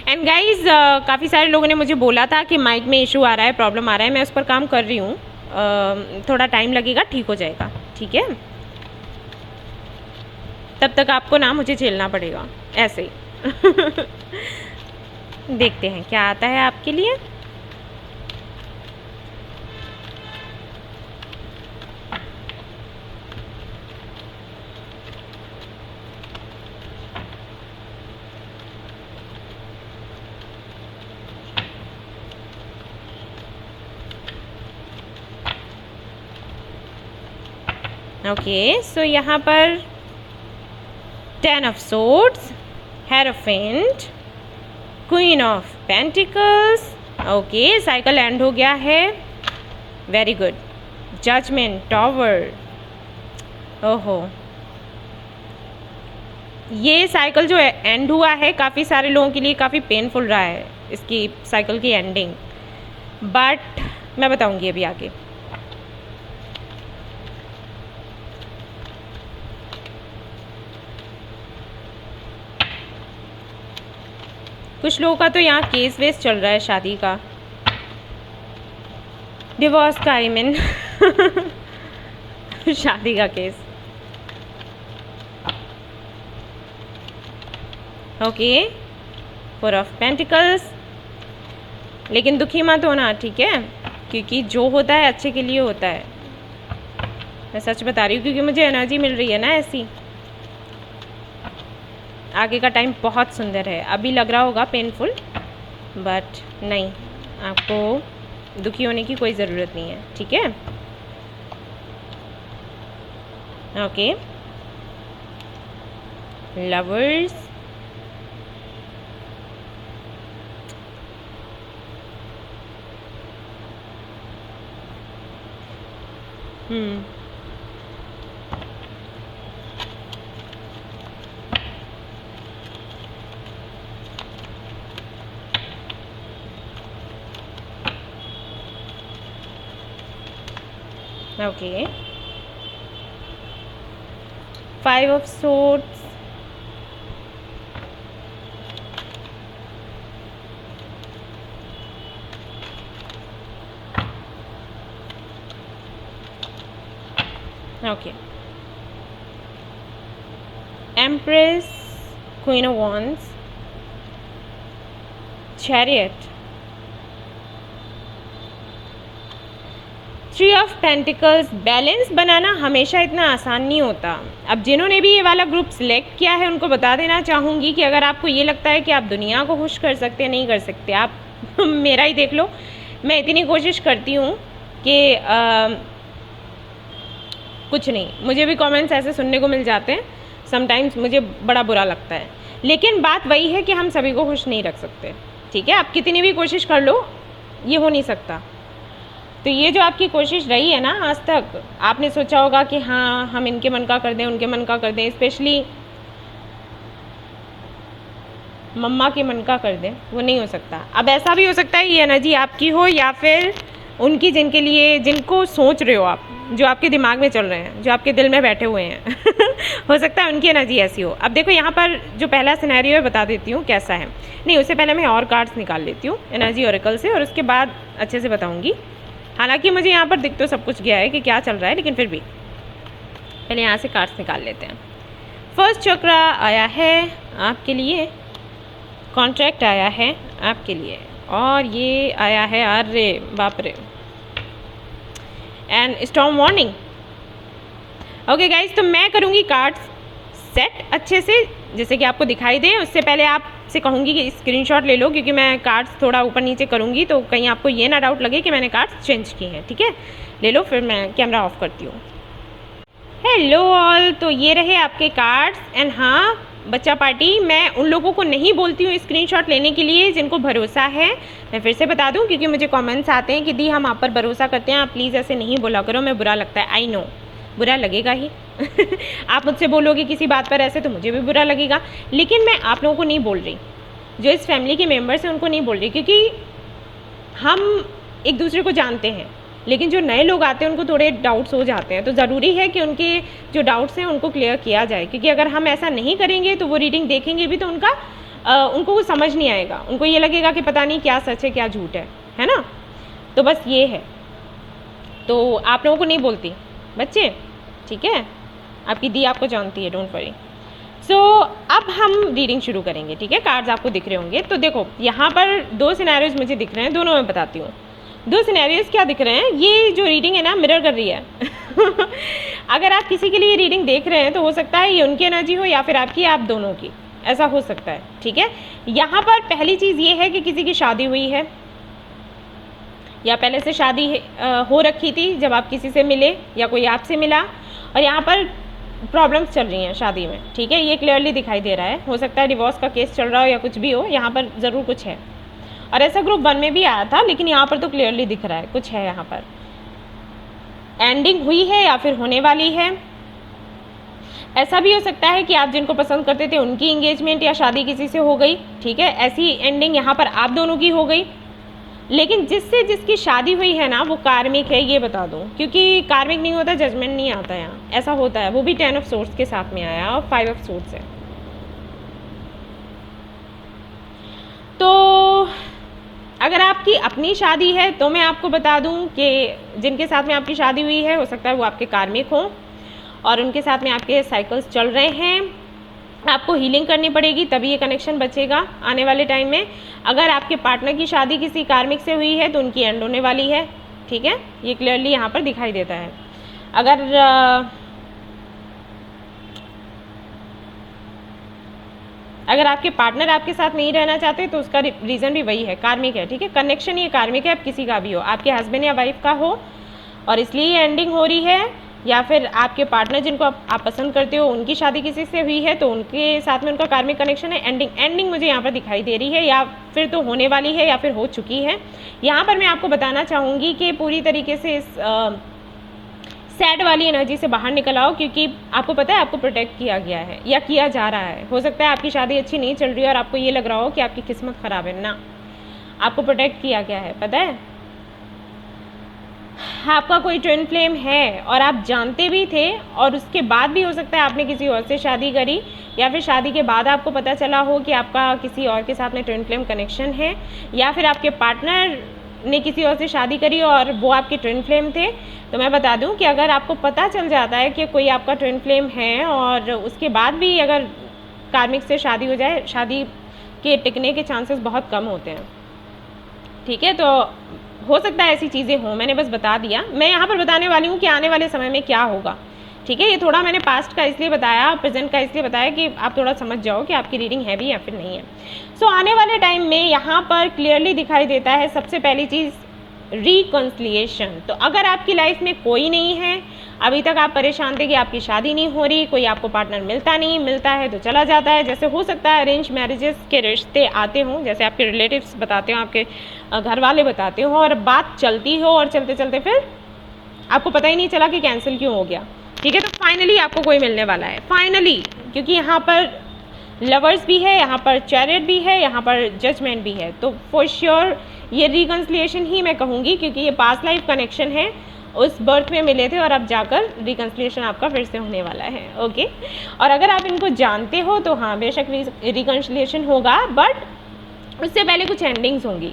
S1: एंड गाइज, काफ़ी सारे लोगों ने मुझे बोला था कि माइक में इशू आ रहा है, प्रॉब्लम आ रहा है, मैं उस पर काम कर रही हूँ, थोड़ा टाइम लगेगा, ठीक हो जाएगा, ठीक है। तब तक आपको ना मुझे झेलना पड़ेगा ऐसे ही देखते हैं क्या आता है आपके लिए। ओके, सो यहाँ पर 10 of swords, hierophant, queen of pentacles, okay, cycle and हो गया है, वेरी गुड, जजमेंट, टॉवर, ओहो, ये साइकिल जो एंड हुआ है काफ़ी सारे लोगों के लिए काफ़ी पेनफुल रहा है, इसकी साइकिल की एंडिंग, बट मैं बताऊंगी अभी आगे। कुछ लोगों का तो यहाँ केस वेस चल रहा है शादी का, डिवोर्स का, आई मीन शादी का केस। ओके, 4 ऑफ पेंटिकल्स, लेकिन दुखी मत होना, ठीक है, क्योंकि जो होता है अच्छे के लिए होता है, मैं सच बता रही हूँ, क्योंकि मुझे एनर्जी मिल रही है ना ऐसी। आगे का टाइम बहुत सुंदर है, अभी लग रहा होगा पेनफुल, बट नहीं, आपको दुखी होने की कोई ज़रूरत नहीं है, ठीक है। Okay, lovers, okay, 5 of swords, okay, Empress, Queen of Wands, Chariot, 3 of pentacles. Balance बनाना हमेशा इतना आसान नहीं होता। अब जिन्होंने भी ये वाला ग्रुप सिलेक्ट किया है उनको बता देना चाहूँगी कि अगर आपको ये लगता है कि आप दुनिया को खुश कर सकते हैं, नहीं कर सकते, आप मेरा ही देख लो, मैं इतनी कोशिश करती हूँ कि कुछ नहीं, मुझे भी कमेंट्स ऐसे सुनने को मिल जाते हैं, समटाइम्स मुझे बड़ा बुरा लगता है, लेकिन बात वही है कि हम सभी को खुश नहीं रख सकते, ठीक है। आप कितनी भी कोशिश कर लो, ये हो नहीं सकता। तो ये जो आपकी कोशिश रही है ना आज तक, आपने सोचा होगा कि हाँ हम इनके मन का कर दें, उनके मन का कर दें, स्पेशली मम्मा के मन का कर दें, वो नहीं हो सकता। अब ऐसा भी हो सकता है ये एनर्जी आपकी हो या फिर उनकी, जिनके लिए, जिनको सोच रहे हो आप, जो आपके दिमाग में चल रहे हैं, जो आपके दिल में बैठे हुए हैं हो सकता है उनकी एनर्जी ऐसी हो। अब देखो यहाँ पर जो पहला सिनेरियो है बता देती हूँ कैसा है। नहीं, उससे पहले मैं और कार्ड्स निकाल लेती हूँ एनर्जी ओरेकल से, और उसके बाद अच्छे से बताऊँगी। हालांकि मुझे यहाँ पर दिख तो सब कुछ गया है कि क्या चल रहा है, लेकिन फिर भी पहले यहाँ से कार्ड्स निकाल लेते हैं। फर्स्ट चक्र आया है आपके लिए, कॉन्ट्रैक्ट आया है आपके लिए, और ये आया है, अरे बाप रे, and storm warning. Okay guys, तो मैं करूँगी कार्ड्स सेट अच्छे से जैसे कि आपको दिखाई दे। उससे पहले आपसे कहूँगी कि स्क्रीनशॉट ले लो, क्योंकि मैं कार्ड्स थोड़ा ऊपर नीचे करूँगी तो कहीं आपको ये ना डाउट लगे कि मैंने कार्ड्स चेंज किए हैं। ठीक है, ले लो, फिर मैं कैमरा ऑफ करती हूँ। हेलो ऑल, तो ये रहे आपके कार्ड्स। एंड हाँ बच्चा पार्टी, मैं उन लोगों को नहीं बोलती हूँ स्क्रीनशॉट लेने के लिए जिनको भरोसा है। मैं फिर से बता दूँ, क्योंकि मुझे कमेंट्स आते हैं कि दी हम आप पर भरोसा करते हैं, आप प्लीज़ ऐसे नहीं बोला करो, मैं बुरा लगता है। आई नो, बुरा लगेगा ही आप मुझसे बोलोगे किसी बात पर ऐसे तो मुझे भी बुरा लगेगा, लेकिन मैं आप लोगों को नहीं बोल रही, जो इस फैमिली के मेम्बर्स हैं उनको नहीं बोल रही, क्योंकि हम एक दूसरे को जानते हैं। लेकिन जो नए लोग आते हैं उनको थोड़े डाउट्स हो जाते हैं, तो ज़रूरी है कि उनके जो डाउट्स हैं उनको क्लियर किया जाए, क्योंकि अगर हम ऐसा नहीं करेंगे तो वो रीडिंग देखेंगे भी तो उनको कुछ समझ नहीं आएगा, उनको ये लगेगा कि पता नहीं क्या सच है क्या झूठ है ना। तो बस ये है, तो आप लोगों को नहीं बोलती बच्चे, ठीक है, आपकी दी आपको जानती है, डोंट वरी। सो अब हम रीडिंग शुरू करेंगे। ठीक है, कार्ड्स आपको दिख रहे होंगे। तो देखो यहाँ पर दो सिनेरियोज मुझे दिख रहे हैं, दोनों मैं बताती हूँ। दो सिनेरियोज क्या दिख रहे हैं, ये जो रीडिंग है ना मिरर कर रही है अगर आप किसी के लिए रीडिंग देख रहे हैं तो हो सकता है ये उनकी एनर्जी हो या फिर आपकी, आप दोनों की, ऐसा हो सकता है। ठीक है, यहाँ पर पहली चीज़ ये है कि किसी की शादी हुई है या पहले से शादी हो रखी थी जब आप किसी से मिले या कोई आपसे मिला, और यहाँ पर प्रॉब्लम्स चल रही हैं शादी में। ठीक है, ये क्लियरली दिखाई दे रहा है। हो सकता है डिवोर्स का केस चल रहा हो या कुछ भी हो, यहाँ पर ज़रूर कुछ है। और ऐसा ग्रुप 1 में भी आया था, लेकिन यहाँ पर तो क्लियरली दिख रहा है कुछ है। यहाँ पर एंडिंग हुई है या फिर होने वाली है। ऐसा भी हो सकता है कि आप जिनको पसंद करते थे उनकी एंगेजमेंट या शादी किसी से हो गई। ठीक है, ऐसी एंडिंग यहाँ पर आप दोनों की हो गई। लेकिन जिससे जिसकी शादी हुई है ना वो कार्मिक है, ये बता दूं, क्योंकि कार्मिक नहीं होता जजमेंट नहीं आता यहाँ, ऐसा होता है। वो भी 10 ऑफ सोर्ड्स के साथ में आया और 5 ऑफ सोर्ड्स है। तो अगर आपकी अपनी शादी है तो मैं आपको बता दूं कि जिनके साथ में आपकी शादी हुई है हो सकता है वो आपके कार्मिक हों और उनके साथ में आपके साइकिल्स चल रहे हैं। आपको हीलिंग करनी पड़ेगी तभी ये कनेक्शन बचेगा आने वाले टाइम में। अगर आपके पार्टनर की शादी किसी कार्मिक से हुई है तो उनकी एंड होने वाली है। ठीक है, ये क्लियरली यहाँ पर दिखाई देता है। अगर आपके पार्टनर आपके साथ नहीं रहना चाहते तो उसका रीज़न भी वही है, कार्मिक है। ठीक है, कनेक्शन ये कार्मिक है, अब किसी का भी हो, आपके हस्बैंड या वाइफ का हो और इसलिए ये एंडिंग हो रही है, या फिर आपके पार्टनर जिनको आप पसंद करते हो उनकी शादी किसी से हुई है तो उनके साथ में उनका कार्मिक कनेक्शन है। एंडिंग मुझे यहाँ पर दिखाई दे रही है, या फिर तो होने वाली है या फिर हो चुकी है। यहाँ पर मैं आपको बताना चाहूँगी कि पूरी तरीके से इस सैड वाली एनर्जी से बाहर निकल आओ, क्योंकि आपको पता है आपको प्रोटेक्ट किया गया है या किया जा रहा है। हो सकता है आपकी शादी अच्छी नहीं चल रही है और आपको ये लग रहा हो कि आपकी किस्मत ख़राब है, ना, आपको प्रोटेक्ट किया गया है। पता है आपका कोई ट्विन फ्लेम है और आप जानते भी थे, और उसके बाद भी हो सकता है आपने किसी और से शादी करी, या फिर शादी के बाद आपको पता चला हो कि आपका किसी और के साथ में ट्विन फ्लेम कनेक्शन है, या फिर आपके पार्टनर ने किसी और से शादी करी और वो आपके ट्विन फ्लेम थे। तो मैं बता दूं कि अगर आपको पता चल जाता है कि कोई आपका ट्विन फ्लेम है और उसके बाद भी अगर कार्मिक से शादी हो जाए, शादी के टिकने के चांसेस बहुत कम होते हैं। ठीक है, तो हो सकता है ऐसी चीज़ें हों, मैंने बस बता दिया। मैं यहाँ पर बताने वाली हूँ कि आने वाले समय में क्या होगा। ठीक है, ये थोड़ा मैंने पास्ट का इसलिए बताया, प्रेजेंट का इसलिए बताया कि आप थोड़ा समझ जाओ कि आपकी रीडिंग है भी या फिर नहीं है। सो आने वाले टाइम में यहाँ पर क्लियरली दिखाई देता है सबसे पहली चीज़ रिकन्सिलिएशन। तो अगर आपकी लाइफ में कोई नहीं है, अभी तक आप परेशान थे कि आपकी शादी नहीं हो रही, कोई आपको पार्टनर मिलता नहीं, मिलता है तो चला जाता है, जैसे हो सकता है अरेंज मैरिजेस के रिश्ते आते हों, जैसे आपके रिलेटिव्स बताते हो, आपके घर वाले बताते हो, और बात चलती हो और चलते चलते फिर आपको पता ही नहीं चला कि कैंसिल क्यों हो गया। ठीक है, तो फाइनली आपको कोई मिलने वाला है, फाइनली, क्योंकि यहाँ पर लवर्स भी है, यहाँ पर चैरियट भी है, यहाँ पर जजमेंट भी है। तो फॉर श्योर ये रिकन्सिलिएशन ही मैं कहूँगी, क्योंकि ये पास्ट लाइफ कनेक्शन है, उस बर्थ में मिले थे और अब जाकर रिकन्सिलिएशन आपका फिर से होने वाला है। ओके, और अगर आप इनको जानते हो तो हाँ बेशक रिकन्सिलिएशन होगा, बट उससे पहले कुछ एंडिंग्स होंगी,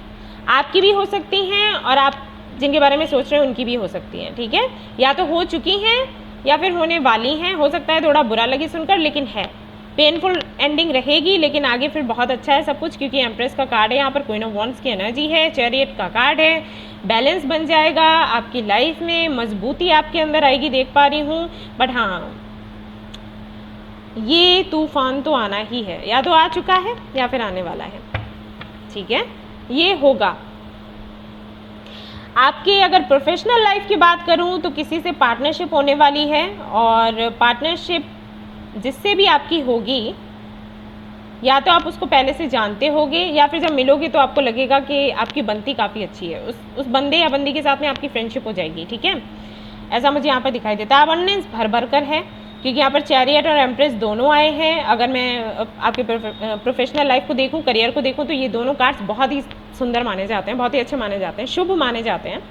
S1: आपकी भी हो सकती हैं और आप जिनके बारे में सोच रहे हैं उनकी भी हो सकती हैं। ठीक है, या तो हो चुकी हैं या फिर होने वाली हैं। हो सकता है थोड़ा बुरा लगे सुनकर, लेकिन है पेनफुल एंडिंग रहेगी, लेकिन आगे फिर बहुत अच्छा है सब कुछ, क्योंकि एम्प्रेस का कार्ड है, यहाँ पर क्वीन ऑफ वॉन्ड्स की एनर्जी है, चैरियट का कार्ड है, बैलेंस बन जाएगा आपकी लाइफ में, मजबूती आपके अंदर आएगी, देख पा रही हूँ। बट हाँ, ये तूफान तो आना ही है, या तो आ चुका है या फिर आने वाला है। ठीक है, ये होगा। आपके अगर प्रोफेशनल लाइफ की बात करूं तो किसी से पार्टनरशिप होने वाली है, और पार्टनरशिप जिससे भी आपकी होगी, या तो आप उसको पहले से जानते होगे या फिर जब मिलोगे तो आपको लगेगा कि आपकी बनती काफ़ी अच्छी है, उस बंदे या बंदी के साथ में आपकी फ्रेंडशिप हो जाएगी। ठीक है, ऐसा मुझे यहाँ पर दिखाई देता है। अबंडेंस भर भर कर है, क्योंकि यहाँ पर चैरियट और एम्प्रेस दोनों आए हैं। अगर मैं आपके प्रोफेशनल लाइफ को देखूँ, करियर को देखूँ, तो ये दोनों कार्ड्स बहुत ही सुंदर माने जाते हैं, बहुत ही अच्छे माने जाते हैं, शुभ माने जाते हैं।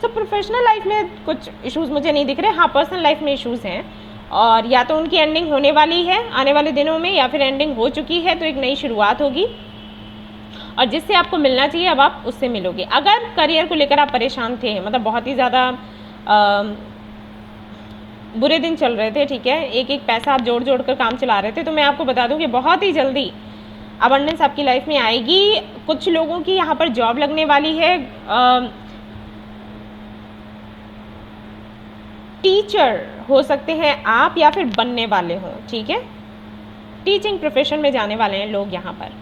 S1: तो प्रोफेशनल लाइफ में कुछ इश्यूज़ मुझे नहीं दिख रहे। हाँ, पर्सनल लाइफ में इश्यूज़ हैं, और या तो उनकी एंडिंग होने वाली है आने वाले दिनों में, या फिर एंडिंग हो चुकी है, तो एक नई शुरुआत होगी, और जिससे आपको मिलना चाहिए अब आप उससे मिलोगे। अगर करियर को लेकर आप परेशान थे, मतलब बहुत ही ज़्यादा बुरे दिन चल रहे थे, ठीक है, एक एक पैसा आप जोड़ जोड़ कर काम चला रहे थे, तो मैं आपको बता दूं कि बहुत ही जल्दी अबंडेंस आपकी लाइफ में आएगी। कुछ लोगों की यहाँ पर जॉब लगने वाली है, टीचर हो सकते हैं आप या फिर बनने वाले हों। ठीक है, टीचिंग प्रोफेशन में जाने वाले हैं लोग यहाँ पर।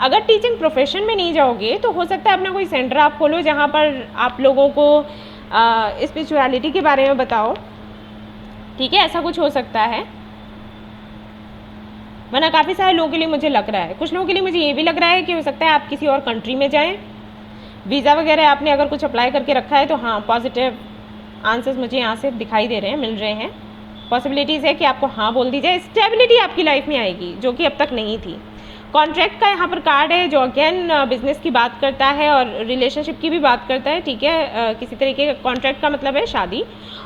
S1: अगर टीचिंग प्रोफेशन में नहीं जाओगे तो हो सकता है अपना कोई सेंटर आप खोलो जहाँ पर आप लोगों को स्पिरिचुअलिटी के बारे में बताओ। ठीक है, ऐसा कुछ हो सकता है, वरना काफ़ी सारे लोगों के लिए मुझे लग रहा है, कुछ लोगों के लिए मुझे ये भी लग रहा है कि हो सकता है आप किसी और कंट्री में जाएं। वीज़ा वगैरह आपने अगर कुछ अप्लाई करके रखा है तो हाँ, पॉजिटिव आंसर्स मुझे यहाँ से दिखाई दे रहे हैं, मिल रहे हैं। पॉसिबिलिटीज़ है कि आपको हाँ बोल दी जाए, स्टेबिलिटी आपकी लाइफ में आएगी जो कि अब तक नहीं थी। कॉन्ट्रैक्ट का यहाँ पर कार्ड है जो अगेन बिजनेस की बात करता है और रिलेशनशिप की भी बात करता है। ठीक है, किसी तरीके का कॉन्ट्रैक्ट का मतलब है शादी।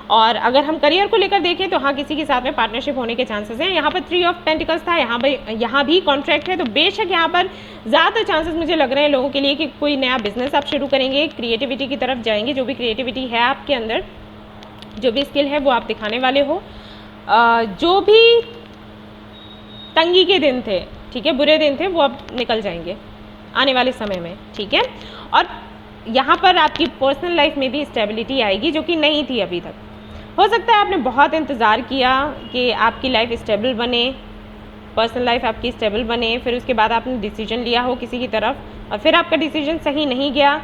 S1: और अगर हम करियर को लेकर देखें तो हाँ, किसी के साथ में पार्टनरशिप होने के चांसेस हैं। यहाँ पर 3 ऑफ पेंटिकल्स था, यहाँ भी कॉन्ट्रैक्ट है, तो बेशक यहाँ पर ज़्यादा चांसेस मुझे लग रहे हैं लोगों के लिए कि कोई नया बिजनेस आप शुरू करेंगे, क्रिएटिविटी की तरफ जाएंगे। जो भी क्रिएटिविटी है आपके अंदर, जो भी स्किल है वो आप दिखाने वाले हो। जो भी तंगी के दिन थे, ठीक है, बुरे दिन थे, वो अब निकल जाएंगे आने वाले समय में। ठीक है, और यहाँ पर आपकी पर्सनल लाइफ में भी स्टेबिलिटी आएगी जो कि नहीं थी अभी तक। हो सकता है आपने बहुत इंतज़ार किया कि आपकी लाइफ स्टेबल बने, पर्सनल लाइफ आपकी स्टेबल बने, फिर उसके बाद आपने डिसीजन लिया हो किसी की तरफ और फिर आपका डिसीजन सही नहीं गया।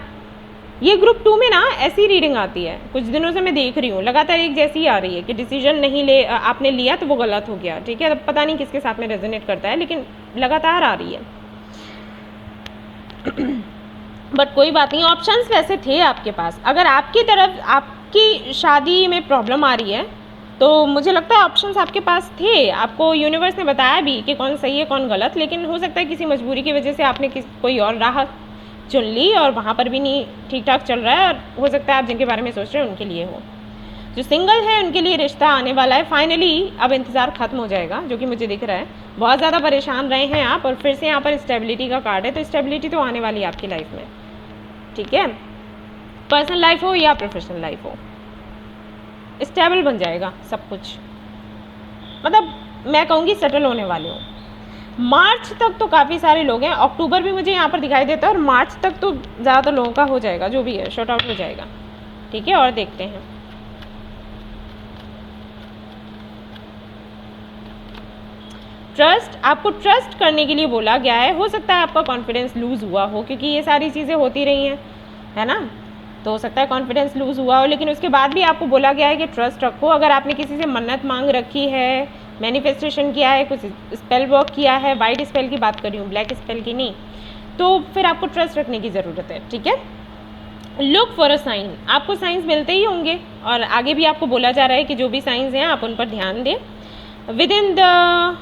S1: ये ग्रुप 2 में ना ऐसी रीडिंग आती है, कुछ दिनों से मैं देख रही हूँ, लगातार एक जैसी आ रही है कि डिसीजन नहीं ले आपने लिया तो वो गलत हो गया। ठीक है, अब पता नहीं किसके साथ में रेजोनेट करता है, लेकिन लगातार आ रही है। बट कोई बात नहीं, ऑप्शंस वैसे थे आपके पास। अगर आपकी तरफ आपकी शादी में प्रॉब्लम आ रही है तो मुझे लगता है ऑप्शंस आपके पास थे, आपको यूनिवर्स ने बताया भी कि कौन सही है कौन गलत, लेकिन हो सकता है किसी मजबूरी की वजह से आपने कोई और राह चुन ली और वहाँ पर भी नहीं ठीक ठाक चल रहा है। और हो सकता है आप जिनके बारे में सोच रहे हैं उनके लिए हो। जो सिंगल है उनके लिए रिश्ता आने वाला है फाइनली, अब इंतज़ार खत्म हो जाएगा जो कि मुझे दिख रहा है। बहुत ज़्यादा परेशान रहे हैं आप, और फिर से यहाँ पर स्टेबिलिटी का कार्ड है, तो स्टेबिलिटी तो आने वाली है आपकी लाइफ में। ठीक है, पर्सनल लाइफ हो या प्रोफेशनल लाइफ हो, स्टेबल बन जाएगा सब कुछ, मतलब मैं कहूँगी सेटल होने वाले हो। मार्च तक तो काफ़ी सारे लोग हैं, अक्टूबर भी मुझे यहाँ पर दिखाई देता है, और मार्च तक तो ज़्यादातर लोगों का हो जाएगा, जो भी है शॉर्ट आउट हो जाएगा। ठीक है, और देखते हैं। ट्रस्ट, आपको ट्रस्ट करने के लिए बोला गया है। हो सकता है आपका कॉन्फिडेंस लूज़ हुआ हो, क्योंकि ये सारी चीज़ें होती रही हैं, है ना, तो हो सकता है कॉन्फिडेंस लूज़ हुआ हो, लेकिन उसके बाद भी आपको बोला गया है कि ट्रस्ट रखो। अगर आपने किसी से मन्नत मांग रखी है, मैनिफेस्टेशन किया है, कुछ स्पेल वर्क किया है, वाइट स्पेल की बात कर रही हूँ, ब्लैक स्पेल की नहीं, तो फिर आपको ट्रस्ट रखने की ज़रूरत है। ठीक है, लुक फॉर अ साइन, आपको साइंस मिलते ही होंगे, और आगे भी आपको बोला जा रहा है कि जो भी साइंस हैं आप उन पर ध्यान दें with in the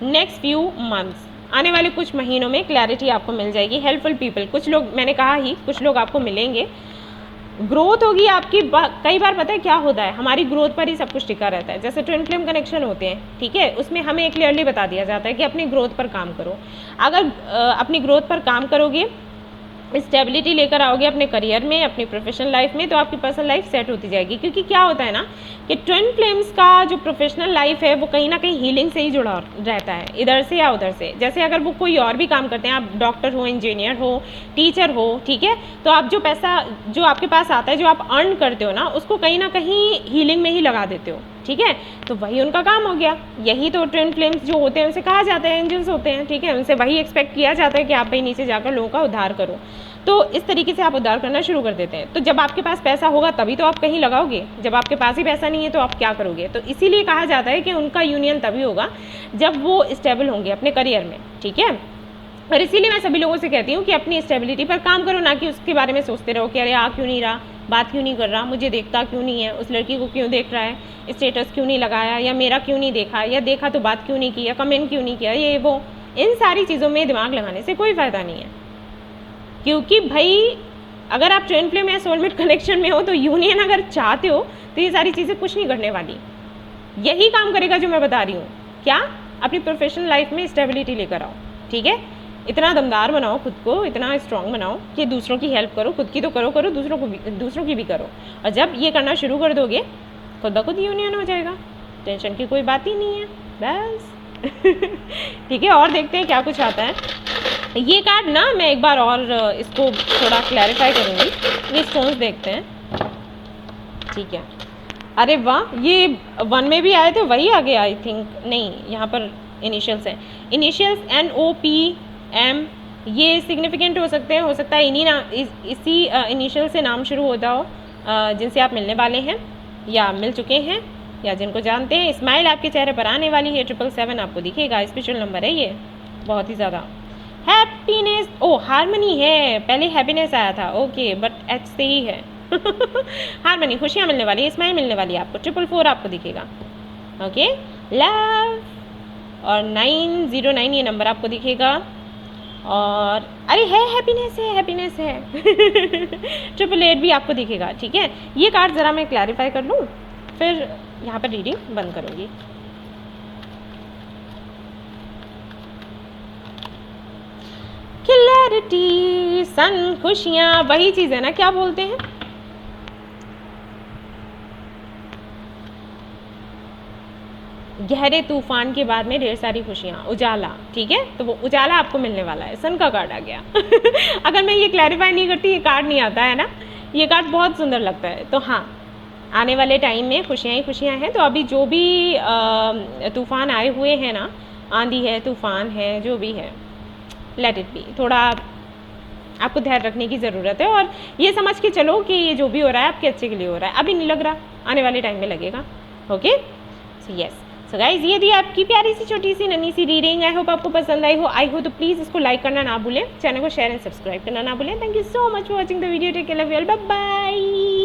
S1: next few months. आने वाले कुछ महीनों में क्लैरिटी आपको मिल जाएगी। हेल्पफुल पीपल, कुछ लोग, मैंने कहा ही, कुछ लोग आपको मिलेंगे। ग्रोथ होगी आपकी। कई बार पता है क्या होता है, हमारी ग्रोथ पर ही सब कुछ टिका रहता है। जैसे ट्विन फ्लेम कनेक्शन होते हैं, ठीक है, उसमें हमें क्लियरली बता दिया जाता है कि अपनी ग्रोथ पर काम करो। अगर अपनी ग्रोथ पर काम करोगे, स्टेबिलिटी लेकर आओगे अपने करियर में, अपनी प्रोफेशनल लाइफ में, तो आपकी पर्सनल लाइफ सेट होती जाएगी। क्योंकि क्या होता है ना कि ट्विन फ्लेम्स का जो प्रोफेशनल लाइफ है वो कहीं ना कहीं हीलिंग से ही जुड़ा रहता है, इधर से या उधर से। जैसे अगर वो कोई और भी काम करते हैं, आप डॉक्टर हो, इंजीनियर हो, टीचर हो, ठीक है, तो आप जो पैसा जो आपके पास आता है, जो आप अर्न करते हो ना, उसको कहीं ना कहीं हीलिंग में ही लगा देते हो, ठीक है। तो वही उनका काम हो गया। यही तो ट्विन फ्लेम्स जो होते हैं उनसे कहा जाता है एंजल्स होते हैं, ठीक है। उनसे वही एक्सपेक्ट किया जाता है कि आप भाई नीचे जाकर लोगों का उद्धार करो। तो इस तरीके से आप उद्धार करना शुरू कर देते हैं। तो जब आपके पास पैसा होगा तभी तो आप कहीं लगाओगे, जब आपके पास ही पैसा नहीं है तो आप क्या करोगे। तो इसीलिए कहा जाता है कि उनका यूनियन तभी होगा जब वो स्टेबल होंगे अपने करियर में, ठीक है। और इसीलिए मैं सभी लोगों से कहती हूँ कि अपनी स्टेबिलिटी पर काम करो, ना कि उसके बारे में सोचते रहो कि अरे आ क्यों नहीं रहा, बात क्यों नहीं कर रहा, मुझे देखता क्यों नहीं है, उस लड़की को क्यों देख रहा है, स्टेटस क्यों नहीं लगाया, या मेरा क्यों नहीं देखा, या देखा तो बात क्यों नहीं किया, कमेंट क्यों नहीं किया, ये वो। इन सारी चीज़ों में दिमाग लगाने से कोई फ़ायदा नहीं है। क्योंकि भाई अगर आप ट्विन फ्लेम या सोलमेट कनेक्शन में हो तो यूनियन अगर चाहते हो तो ये सारी चीज़ें कुछ नहीं करने वाली। यही काम करेगा जो मैं बता रही हूँ। क्या? अपनी प्रोफेशनल लाइफ में स्टेबिलिटी लेकर आओ, ठीक है। इतना दमदार बनाओ खुद को, इतना स्ट्रांग बनाओ कि दूसरों की हेल्प करो, खुद की तो करो दूसरों की भी करो। और जब ये करना शुरू कर दोगे खुद ब खुद यूनियन हो जाएगा, टेंशन की कोई बात ही नहीं है, बस। ठीक है, और देखते हैं क्या कुछ आता है। ये कार्ड ना मैं एक बार और इसको थोड़ा क्लैरिफाई करूँगी। ये स्टोन्स देखते हैं, ठीक है। अरे वाह, ये 1 में भी आए थे, वही आ गया आई थिंक। नहीं, यहाँ पर इनिशियल्स हैं, इनिशियल्स NOPM। ये सिग्निफिकेंट हो सकते हैं, हो सकता है इसी इनिशियल से नाम शुरू होता हो जिनसे आप मिलने वाले हैं या मिल चुके हैं या जिनको जानते हैं। स्माइल आपके चेहरे पर आने वाली है। 777 आपको दिखेगा, स्पेशल नंबर है ये, बहुत ही ज़्यादा। हैप्पीनेस, ओ हारमनी है, पहले हैप्पीनेस आया था, ओके, बट H से ही है। हारमनी, खुशियाँ मिलने वाली है, स्माइल मिलने वाली है आपको। 444 आपको दिखेगा, ओके। लव और 909 ये नंबर आपको दिखेगा। और अरे है, हैप्पीनेस है। 888 भी आपको दिखेगा, ठीक है। ये कार्ड ज़रा मैं क्लैरिफाई कर लूँ, फिर यहाँ पर रीडिंग बंद करूँगी। क्लैरिटी, सन, खुशियाँ, वही चीज़ है ना, क्या बोलते हैं, गहरे तूफान के बाद में ढेर सारी खुशियाँ, उजाला, ठीक है। तो वो उजाला आपको मिलने वाला है, सन का कार्ड आ गया। अगर मैं ये क्लैरिफाई नहीं करती ये कार्ड नहीं आता है ना। ये कार्ड बहुत सुंदर लगता है। तो हाँ, आने वाले टाइम में खुशियाँ ही खुशियाँ हैं। तो अभी जो भी तूफ़ान आए हुए हैं ना, आंधी है, तूफ़ान है, जो भी है, लेट इट बी। थोड़ा आपको ध्यान रखने की ज़रूरत है और ये समझ के चलो कि ये जो भी हो रहा है आपके अच्छे के लिए हो रहा है। अभी नहीं लग रहा, आने वाले टाइम में लगेगा, okay. So yes, so guys, ये थी आपकी प्यारी सी छोटी सी नन्ही सी रीडिंग। आई होप आपको पसंद आई हो तो प्लीज़ इसको लाइक करना ना भूलें, चैनल को शेयर एंड सब्सक्राइब करना ना भूलें। Thank you so much for watching the video. Take care, love you all, bye bye.